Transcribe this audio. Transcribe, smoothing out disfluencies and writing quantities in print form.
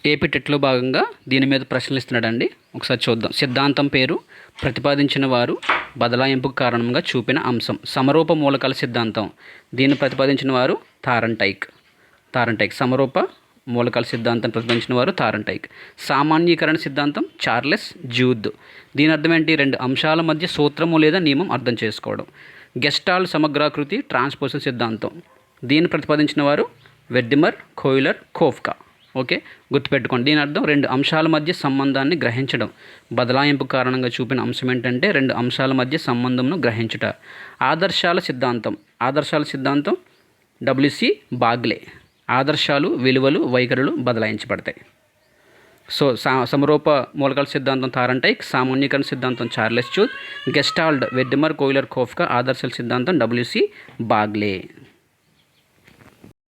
AP టెట్లో భాగంగా దీని మీద ప్రశ్నలు ఇస్తున్నాడండి. ఒకసారి చూద్దాం. సిద్ధాంతం పేరు, ప్రతిపాదించిన వారు, బదలాయింపుకు కారణంగా చూపిన అంశం. సమరూప మూలకాల సిద్ధాంతం. దీన్ని ప్రతిపాదించిన వారు థారంటైక్. సమరూప మూలకాల సిద్ధాంతం ప్రతిపాదించిన వారు థారంటైక్. సామాన్యీకరణ సిద్ధాంతం చార్లెస్ జ్యూద్. దీని అర్థం ఏంటి? రెండు అంశాల మధ్య సూత్రము లేదా నియమం అర్థం చేసుకోవడం. గెస్టాల్ట్ సమగ్రాకృతి ట్రాన్స్పోజల్ సిద్ధాంతం. దీన్ని ప్రతిపాదించిన వారు వెడ్డిమర్, కోయిలర్, కోఫ్కా. ఓకే, గుర్తుపెట్టుకోండి. దీని అర్థం రెండు అంశాల మధ్య సంబంధాన్ని గ్రహించడం. బదలాయింపు కారణంగా చూపిన అంశం ఏంటంటే రెండు అంశాల మధ్య సంబంధంను గ్రహించుట. ఆదర్శాల సిద్ధాంతం డబ్ల్యూసి బాగ్లే. ఆదర్శాలు, విలువలు, వైఖరులు బదలాయించబడతాయి. సో సమరూప మూలకాల సిద్ధాంతం థారంటైక్, సామాన్యీకరణ సిద్ధాంతం చార్లెస్ జ్యూద్, గెస్టాల్ట్ వెడ్డిమర్, కోయిలర్, కోఫ్కా, ఆదర్శాల సిద్ధాంతం డబ్ల్యూసి బాగ్లే.